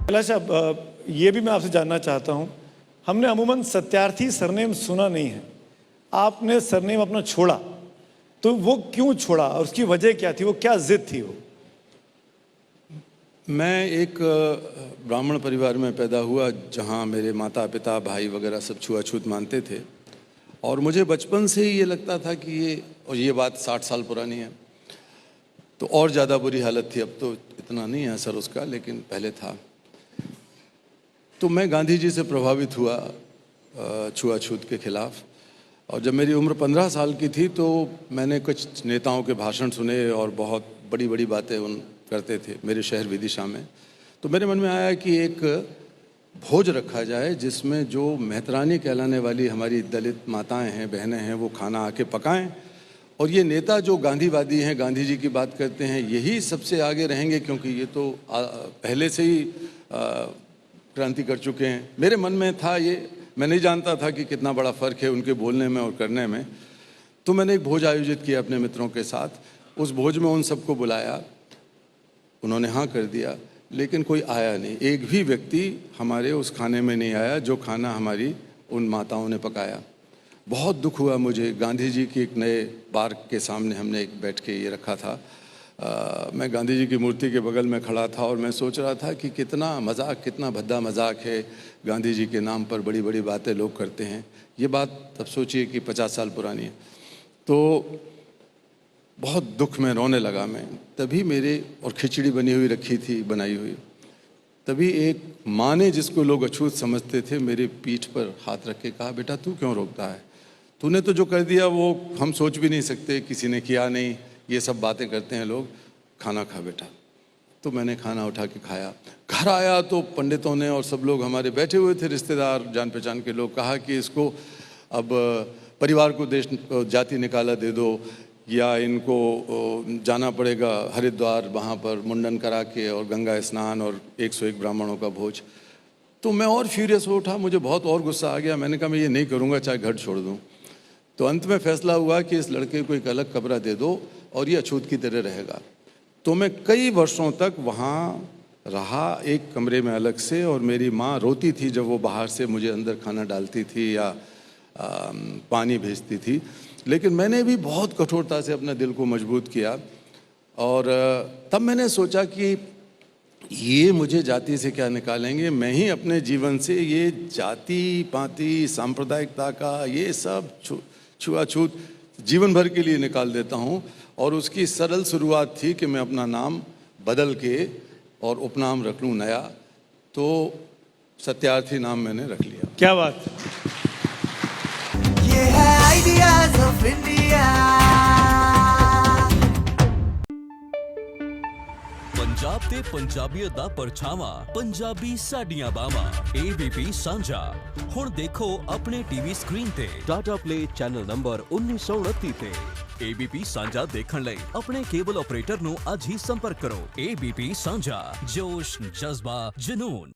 कैलाश साहब, ये भी मैं आपसे जानना चाहता हूँ, हमने अमूमन सत्यार्थी सरनेम सुना नहीं है, आपने सरनेम अपना छोड़ा, तो वो क्यों छोड़ा और उसकी वजह क्या थी, वो क्या जिद थी वो? मैं एक ब्राह्मण परिवार में पैदा हुआ जहाँ मेरे माता पिता भाई वगैरह सब छुआछूत मानते थे और मुझे बचपन से ही ये लगता था कि ये बात 60 साल पुरानी है, तो और ज़्यादा बुरी हालत थी। अब तो इतना नहीं है असर उसका, लेकिन पहले था। तो मैं गांधी जी से प्रभावित हुआ छुआछूत के खिलाफ, और जब मेरी उम्र 15 साल की थी तो मैंने कुछ नेताओं के भाषण सुने और बहुत बड़ी बड़ी बातें उन करते थे मेरे शहर विदिशा में। तो मेरे मन में आया कि एक भोज रखा जाए जिसमें जो मेहतरानी कहलाने वाली हमारी दलित माताएं हैं, बहनें हैं, वो खाना आके पकाएं, और ये नेता जो गांधीवादी हैं, गांधी जी की बात करते हैं, यही सबसे आगे रहेंगे, क्योंकि ये तो पहले से ही क्रांति कर चुके हैं। मेरे मन में था ये, मैं नहीं जानता था कि कितना बड़ा फ़र्क है उनके बोलने में और करने में। तो मैंने एक भोज आयोजित किया अपने मित्रों के साथ। उस भोज में उन सबको बुलाया, उन्होंने हाँ कर दिया, लेकिन कोई आया नहीं। एक भी व्यक्ति हमारे उस खाने में नहीं आया जो खाना हमारी उन माताओं ने पकाया। बहुत दुख हुआ मुझे। गांधी जी की एक नए पार्क के सामने हमने एक बैठ के ये रखा था। मैं गांधी जी की मूर्ति के बगल में खड़ा था और मैं सोच रहा था कि कितना मजाक, कितना भद्दा मजाक है, गांधी जी के नाम पर बड़ी बड़ी बातें लोग करते हैं। ये बात अब सोचिए कि 50 साल पुरानी है। तो बहुत दुख में रोने लगा मैं। तभी मेरे, और खिचड़ी बनी हुई रखी थी, बनाई हुई, तभी एक माँ ने, जिसको लोग अछूत समझते थे, मेरे पीठ पर हाथ रख के कहा, बेटा तू क्यों रोकता है, तूने तो जो कर दिया वो हम सोच भी नहीं सकते, किसी ने किया नहीं, ये सब बातें करते हैं लोग, खाना खा बेटा। तो मैंने खाना उठा के खाया। घर आया तो पंडितों ने और सब लोग हमारे बैठे हुए थे, रिश्तेदार, जान पहचान के लोग, कहा कि इसको अब परिवार को देश जाति निकाला दे दो, या इनको जाना पड़ेगा हरिद्वार, वहाँ पर मुंडन करा के और गंगा स्नान और 101 ब्राह्मणों का भोज। तो मैं और फ्यूरियस हो उठा, मुझे बहुत और गुस्सा आ गया। मैंने कहा मैं ये नहीं करूँगा, चाहे घर छोड़ दूँ। तो अंत में फैसला हुआ कि इस लड़के को एक अलग कमरा दे दो और ये अछूत की तरह रहेगा। तो मैं कई वर्षों तक वहाँ रहा, एक कमरे में अलग से, और मेरी माँ रोती थी जब वो बाहर से मुझे अंदर खाना डालती थी या पानी भेजती थी। लेकिन मैंने भी बहुत कठोरता से अपने दिल को मजबूत किया, और तब मैंने सोचा कि ये मुझे जाति से क्या निकालेंगे, मैं ही अपने जीवन से ये जाति पाति सांप्रदायिकता का ये सब छुआछूत जीवन भर के लिए निकाल देता हूँ। और उसकी सरल शुरुआत थी कि मैं अपना नाम बदल के और उपनाम रख लूँ नया। तो सत्यार्थी नाम मैंने रख लिया। क्या बात। ये है आइडियाज ऑफ इंडिया। पंजाब ते पंजाबीयत दा परछावां, पंजाबी साडियां बावां, ABP साझा। हुण देखो अपने टीवी स्क्रीन ते टाटा प्ले चैनल नंबर 1929 ते। ABP साझा देखण लई अपने केबल ऑपरेटर नूं अज ही संपर्क करो। ABP साझा, जोश, जज्बा, जुनून।